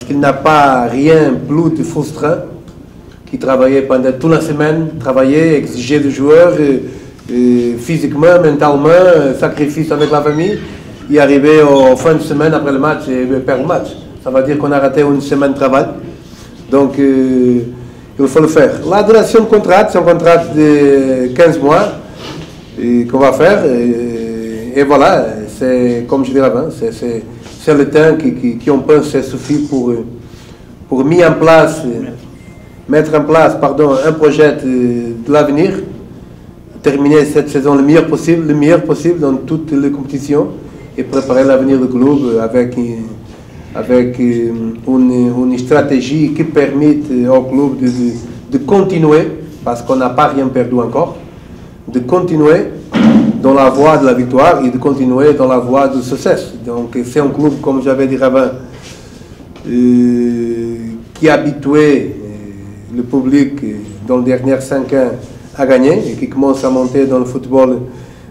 Il n'a pas rien plus de frustrant qui travaillait pendant toute la semaine, travaillait, exigeait des joueurs physiquement, mentalement, sacrifice avec la famille, et arriver en fin de semaine après le match et perdre le match. Ça veut dire qu'on a raté une semaine de travail. Donc il faut le faire. La duration de contrat, c'est un contrat de 15 mois qu'on va faire. Et voilà, c'est comme je disais avant, c'est le temps qui on pense c'est suffit pour mettre en place un projet de l'avenir, terminer cette saison le meilleur possible dans toutes les compétitions et préparer l'avenir du club avec une stratégie qui permette au club de continuer, parce qu'on n'a pas rien perdu encore, de continuer dans la voie de la victoire et de continuer dans la voie du succès. Donc c'est un club, comme j'avais dit avant, qui a habitué le public dans les derniers 5 ans à gagner et qui commence à monter dans le football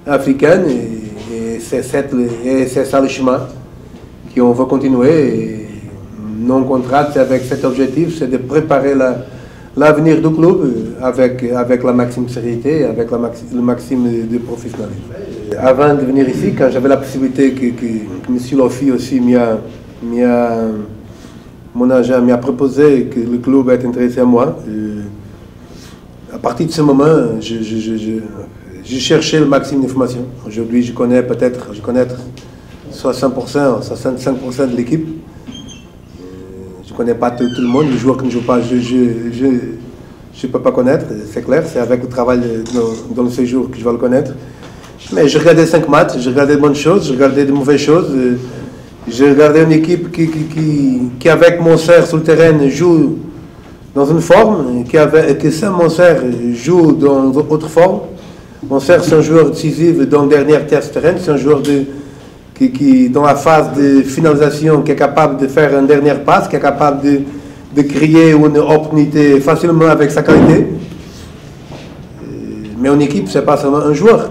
africain. Et c'est ça le chemin qu'on va continuer. Et nos contrats, avec cet objectif, c'est de préparer l'avenir du club avec la maxime sérieuxité, avec le maximum de professionnalisme. Avant de venir ici, quand j'avais la possibilité que M. Lofi aussi mon agent m'a proposé que le club est intéressé à moi. À partir de ce moment, j'ai cherché le maximum d'informations. Aujourd'hui, je connais 60%, 65% de l'équipe. Je ne connais pas tout le monde. Les joueurs qui ne jouent pas, je ne peux pas connaître, c'est clair. C'est avec le travail dans le séjour que je vais le connaître. Mais je regardais 5 matchs, je regardais de bonnes choses, je regardais de mauvaises choses. J'ai regardé une équipe qui avec Monser sur le terrain, joue dans une forme, que sans Monser joue dans une autre forme. Monser, c'est un joueur décisif dans le dernier tiers de terrain, c'est un joueur qui, dans la phase de finalisation, qui est capable de faire une dernière passe, qui est capable de créer une opportunité facilement avec sa qualité. Mais une équipe, ce n'est pas seulement un joueur.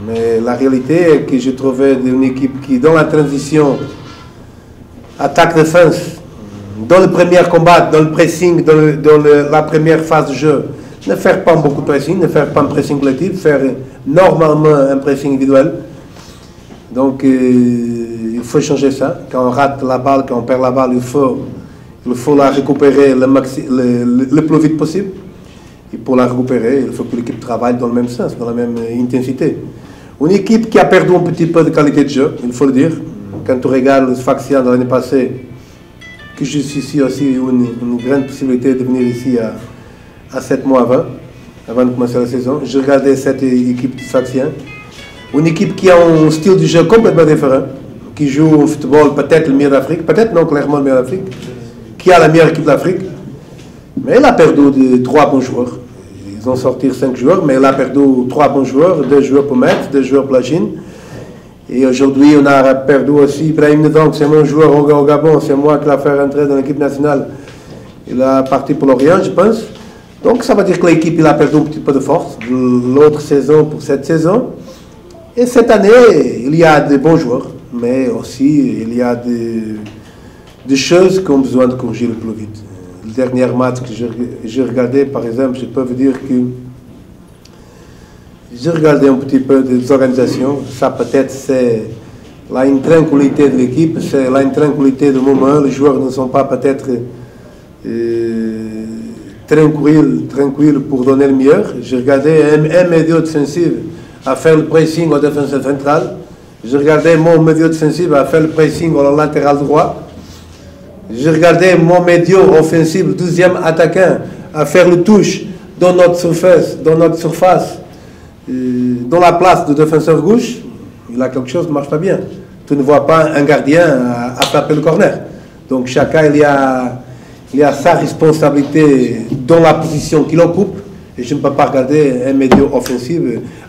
Mais la réalité est que j'ai trouvé une équipe qui, dans la transition, attaque-défense, dans le premier combat, dans le pressing, dans la première phase de jeu, ne faire pas beaucoup de pressing, ne faire pas un pressing collectif, faire normalement un pressing individuel. Donc il faut changer ça. Quand on rate la balle, quand on perd la balle, il faut la récupérer le plus vite possible. Et pour la récupérer, il faut que l'équipe travaille dans le même sens, dans la même intensité. Une équipe qui a perdu un petit peu de qualité de jeu, il faut le dire. Quand tu regardes le Sfaxien de l'année passée, que je suis ici aussi une grande possibilité de venir ici à 7 mois avant de commencer la saison. Je regardais cette équipe de Sfaxien. Une équipe qui a un style de jeu complètement différent, qui joue au football peut-être le meilleur d'Afrique, peut-être non clairement le meilleur d'Afrique, qui a la meilleure équipe d'Afrique. Mais elle a perdu 3 bons joueurs. Ils ont sorti 5 joueurs, mais elle a perdu 3 bons joueurs, 2 joueurs pour Metz, 2 joueurs pour la Chine. Et aujourd'hui, on a perdu aussi Ibrahim Ndong, c'est mon joueur au Gabon, c'est moi qui l'ai fait rentrer dans l'équipe nationale. Il a parti pour l'Orient, je pense. Donc ça veut dire que l'équipe a perdu un petit peu de force, l'autre saison pour cette saison. Et cette année, il y a de bons joueurs, mais aussi il y a des choses qui ont besoin de corriger le plus vite. Le dernier match que j'ai regardé, par exemple, je peux vous dire que j'ai regardé un petit peu des organisations. Ça peut-être c'est l'intranquillité de l'équipe, c'est l'intranquillité du moment. Les joueurs ne sont pas peut-être tranquilles pour donner le meilleur. J'ai regardé un médio défensif à faire le pressing au défenseur central. J'ai regardé mon médio défensif à faire le pressing au latéral droit. J'ai regardé mon médio offensif, le 12e attaquant, à faire le touche dans notre surface, dans la place du défenseur gauche. Il a quelque chose qui ne marche pas bien. Tu ne vois pas un gardien à frapper le corner. Donc chacun il y a sa responsabilité dans la position qu'il occupe. Et je ne peux pas regarder un médio offensif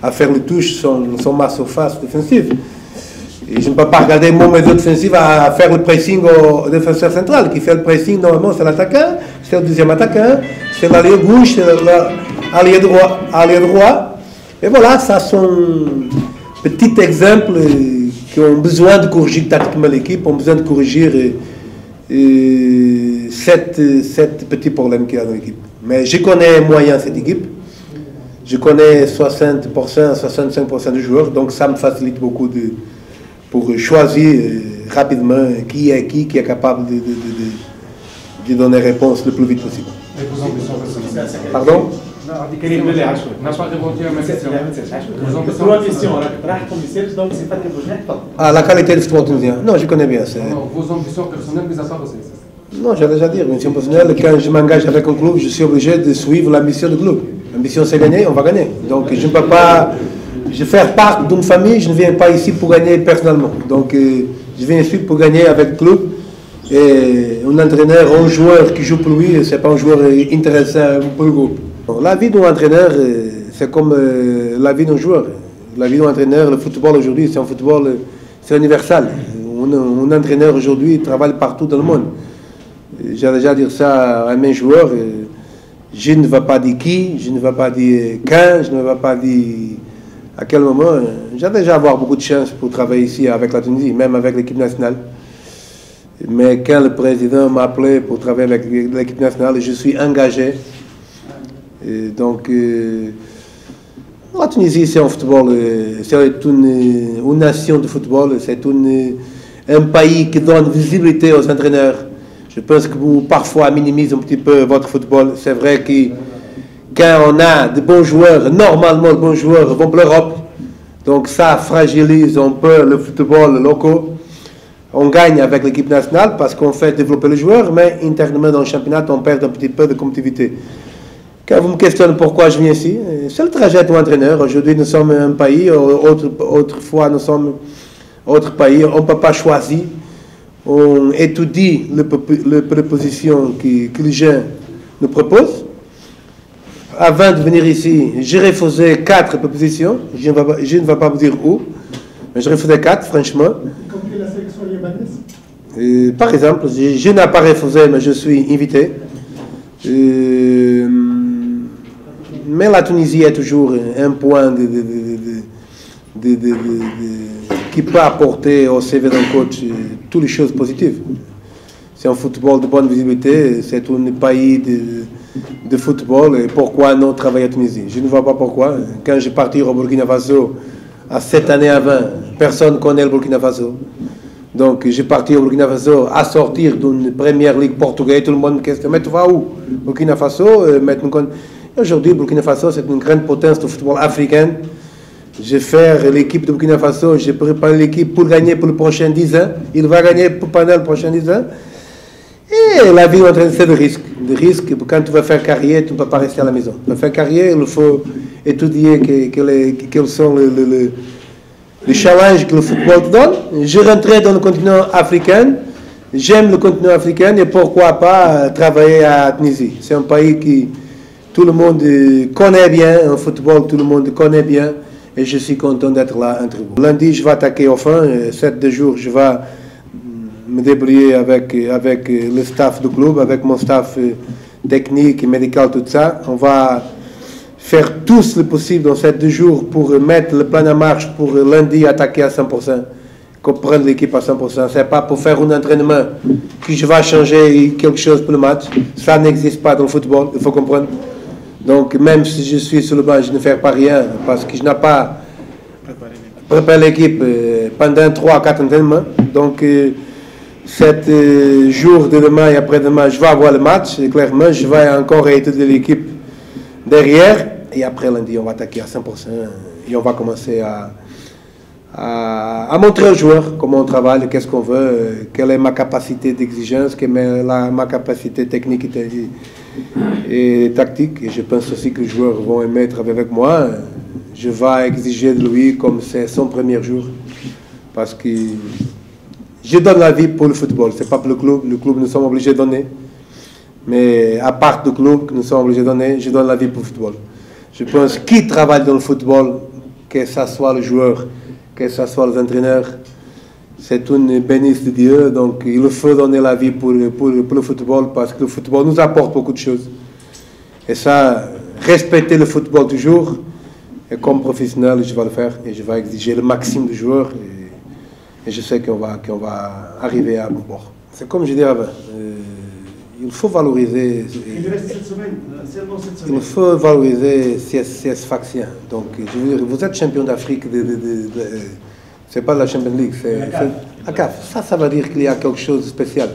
à faire le touche sur ma surface défensive. Et je ne peux pas regarder mon médio défensif à faire le pressing au défenseur central. Qui fait le pressing, normalement, c'est l'attaquant, c'est le 2e attaquant, c'est l'allié gauche, c'est l'allié droit. Et voilà, ça sont petits exemples qui ont besoin de corriger tactiquement l'équipe, ont besoin de corriger sept petits problèmes qu'il y a dans l'équipe. Mais je connais moyen cette équipe. Je connais 60%, 65% de joueurs, donc ça me facilite beaucoup pour choisir rapidement qui est capable de donner réponse le plus vite possible. Pardon? Ah, la qualité du football tunisien. Non, je connais bien. Vos ambitions personnelles, mais à part ça. Non, j'ai déjà dit, ambition personnelle, quand je m'engage avec un club, je suis obligé de suivre l'ambition du club. L'ambition, c'est gagner, on va gagner. Donc, je ne peux pas... Je fais part d'une famille, je ne viens pas ici pour gagner personnellement. Donc, je viens ici pour gagner avec le club. Et un entraîneur, un joueur qui joue pour lui, ce n'est pas un joueur intéressant pour le groupe. La vie d'un entraîneur, c'est comme la vie d'un joueur. La vie d'un entraîneur, le football aujourd'hui, c'est un football, c'est universel. Un entraîneur aujourd'hui travaille partout dans le monde. J'ai déjà dit ça à mes joueurs. Je ne vais pas dire qui, je ne vais pas dire quand, je ne vais pas dire à quel moment. J'ai déjà avoir beaucoup de chance pour travailler ici avec la Tunisie, même avec l'équipe nationale. Mais quand le président m'a appelé pour travailler avec l'équipe nationale, je suis engagé. Et donc, la Tunisie, c'est un football, c'est une nation de football, c'est un pays qui donne visibilité aux entraîneurs. Je pense que vous, parfois, minimisez un petit peu votre football. C'est vrai que quand on a de bons joueurs, normalement, de bons joueurs vont pour l'Europe. Donc, ça fragilise un peu le football local. On gagne avec l'équipe nationale parce qu'on fait développer les joueurs, mais internement dans le championnat, on perd un petit peu de compétitivité. Quand vous me questionnez pourquoi je viens ici, c'est le trajet d'un entraîneur. Aujourd'hui, nous sommes un pays, autrefois, nous sommes autre pays. On ne peut pas choisir. On étudie les propositions que les gens nous proposent. Avant de venir ici, j'ai refusé 4 propositions. Je ne vais pas vous dire où, mais j'ai refusé 4, franchement. Comme la sélection libanaise. Par exemple, je n'ai pas refusé, mais je suis invité. Mais la Tunisie est toujours un point qui peut apporter au CV d'un coach toutes les choses positives. C'est un football de bonne visibilité, c'est un pays de football, et pourquoi non travailler à Tunisie? Je ne vois pas pourquoi. Quand je partis au Burkina Faso, à 7 années avant, personne ne connaît le Burkina Faso. Donc j'ai parti au Burkina Faso à sortir d'une première ligue portugaise, tout le monde me questionne, mais tu vas où? Burkina Faso, aujourd'hui, Burkina Faso, c'est une grande potence de football africain. Je vais faire l'équipe de Burkina Faso, j'ai préparé l'équipe pour gagner pour les prochains 10 ans. Il va gagner pendant les prochains 10 ans. Et la vie, c'est le risque. Le risque, quand tu vas faire carrière, tu ne peux pas rester à la maison. Pour faire carrière, il faut étudier quels sont les challenges que le football te donne. Je rentrais dans le continent africain. J'aime le continent africain et pourquoi pas travailler à Tunisie. C'est un pays qui tout le monde connaît bien, en football, tout le monde connaît bien. Et je suis content d'être là entre vous. Lundi, je vais attaquer au fin. 7 jours, je vais me débrouiller avec le staff du club, avec mon staff technique et médical, tout ça. On va faire tout le possible dans 7 jours pour mettre le plan en marche pour lundi attaquer à 100%, comprendre l'équipe à 100%. Ce n'est pas pour faire un entraînement que je vais changer quelque chose pour le match. Ça n'existe pas dans le football, il faut comprendre. Donc, même si je suis sur le banc, je ne fais pas rien parce que je n'ai pas préparé l'équipe pendant 3 à 4 entraînements. Donc, 7 jours de demain et après-demain, je vais avoir le match. Et clairement, je vais encore étudier l'équipe derrière. Et après lundi, on va attaquer à 100% et on va commencer à montrer aux joueurs comment on travaille, qu'est-ce qu'on veut, quelle est ma capacité d'exigence, quelle est ma capacité technique et tactique. Et je pense aussi que les joueurs vont aimer travailler avec moi. Je vais exiger de lui comme c'est son premier jour. Parce que je donne la vie pour le football. Ce n'est pas pour le club. Le club, nous sommes obligés de donner. Mais à part du club que nous sommes obligés de donner, je donne la vie pour le football. Je pense qui travaille dans le football, que ce soit le joueur, que ce soit les entraîneurs, c'est une bénédiction de Dieu. Donc il faut donner la vie pour le football parce que le football nous apporte beaucoup de choses. Et ça, respecter le football toujours. Et comme professionnel, je vais le faire et je vais exiger le maximum de joueurs. Et je sais qu'on va arriver à bon bord. C'est comme je disais avant, il il faut valoriser. Il reste cette semaine, seulement cette semaine. Il faut valoriser ces factions. Donc, je veux dire, vous êtes champion d'Afrique c'est pas la Champions League, c'est la CAF. Ça veut dire qu'il y a quelque chose de spécial.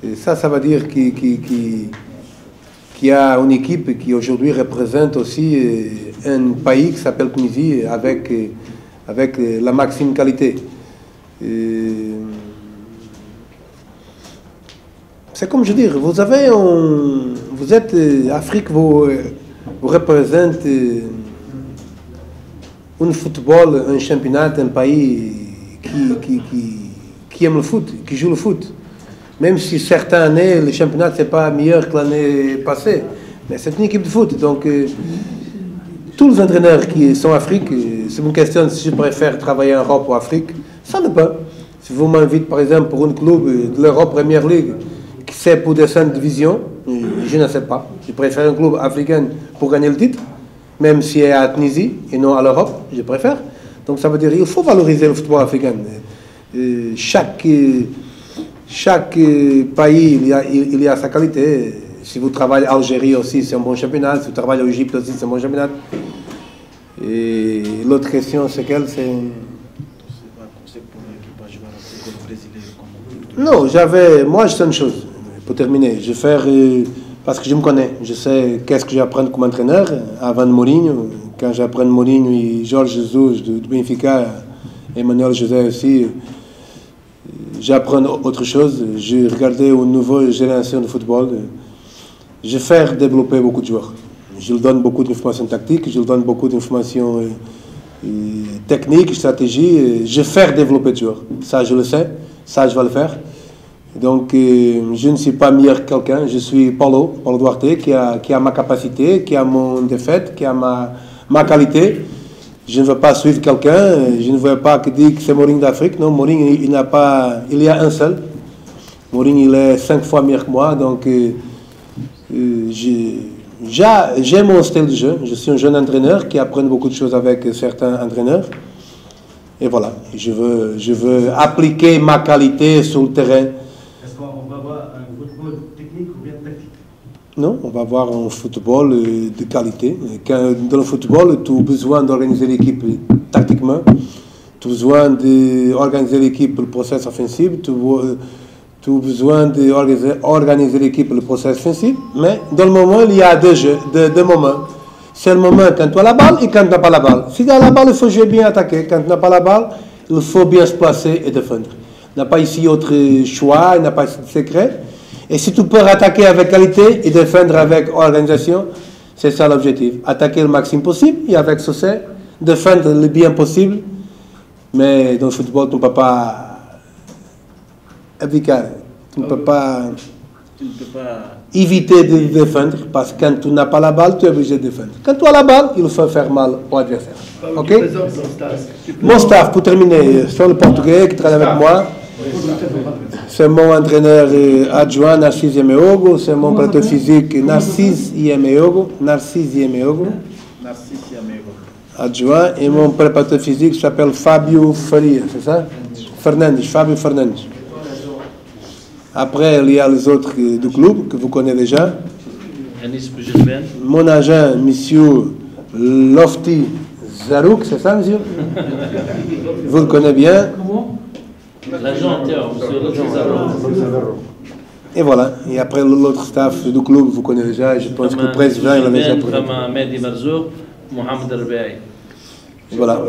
Et ça veut dire qu'il y a une équipe qui aujourd'hui représente aussi un pays qui s'appelle Tunisie avec la maxime qualité. C'est comme je dis, vous êtes Afrique, vous représentez un football, un championnat, un pays qui aime le foot, qui joue le foot. Même si certaines années, le championnat c'est pas meilleur que l'année passée, mais c'est une équipe de foot. Donc, tous les entraîneurs qui sont en Afrique, c'est une question si je préfère travailler en Europe ou en Afrique, ça ne peut. Si vous m'invitez par exemple pour un club de l'Europe Premier League, qui c'est pour descendre division, je ne sais pas. Je préfère un club africain pour gagner le titre, même si c'est à Tunisie et non à l'Europe, je préfère. Donc ça veut dire qu'il faut valoriser le football africain. Chaque pays, il y a sa qualité. Si vous travaillez en Algérie aussi, c'est un bon championnat. Si vous travaillez en Égypte aussi, c'est un bon championnat. Et l'autre question, c'est quelle? Non, moi je sais une chose, pour terminer, je vais faire, parce que je me connais, je sais qu'est-ce que j'apprends comme entraîneur, avant Mourinho, quand j'apprends Mourinho et Jorge Jesus de Benfica, Emmanuel José aussi, j'apprends autre chose, je regardais une nouvelle génération de football, je vais faire développer beaucoup de joueurs, je leur donne beaucoup d'informations tactiques, je leur donne beaucoup d'informations techniques, stratégies, je vais faire développer de joueurs, ça je le sais. Ça, je vais le faire. Donc, je ne suis pas meilleur que quelqu'un. Je suis Paulo Duarte, qui a ma capacité, qui a mon défaite, qui a ma qualité. Je ne veux pas suivre quelqu'un. Je ne veux pas dire que c'est Mourinho d'Afrique. Non, Mourinho, il y a un seul. Mourinho, il est 5 fois meilleur que moi. Donc, j'ai mon style de jeu. Je suis un jeune entraîneur qui apprend beaucoup de choses avec certains entraîneurs. Et voilà, je veux appliquer ma qualité sur le terrain. Est-ce qu'on va avoir un football technique ou bien tactique? Non, on va avoir un football de qualité. Dans le football, tu as besoin d'organiser l'équipe tactiquement, tu as besoin d'organiser l'équipe le process offensif, tu as besoin d'organiser l'équipe le process offensif, mais dans le moment, il y a deux moments. C'est le moment quand tu as la balle et quand tu n'as pas la balle. Si tu as la balle, il faut jouer bien attaquer. Quand tu n'as pas la balle, il faut bien se placer et défendre. Il n'y a pas ici autre choix, il n'y a pas ici de secret. Et si tu peux attaquer avec qualité et défendre avec organisation, c'est ça l'objectif. Attaquer le maximum possible et avec succès, défendre le bien possible. Mais dans le football, tu ne peux pas éviter. Tu ne peux pas éviter de défendre, parce que quand tu n'as pas la balle, tu es obligé de défendre. Quand tu as la balle, il faut faire mal au adversaire. Ok? Mon staff, pour terminer, c'est le Portugais qui travaille avec moi. C'est mon entraîneur adjoint, Narcís Yemeogo. C'est mon préparateur physique, Narcís Yemeogo. Adjoint. Et mon préparateur physique s'appelle Fábio Faria, c'est ça? Fábio Fernandes. Après, il y a les autres du club que vous connaissez déjà. Mon agent, monsieur Lofty Zarouk, c'est ça, monsieur? Vous le connaissez bien. L'agent, monsieur Lofty Zarouk. Et voilà. Et après, l'autre staff du club, vous connaissez déjà. Je pense que le président, il avait déjà présenté. Mehdi Marzouk, Mohamed Arbaï. Voilà.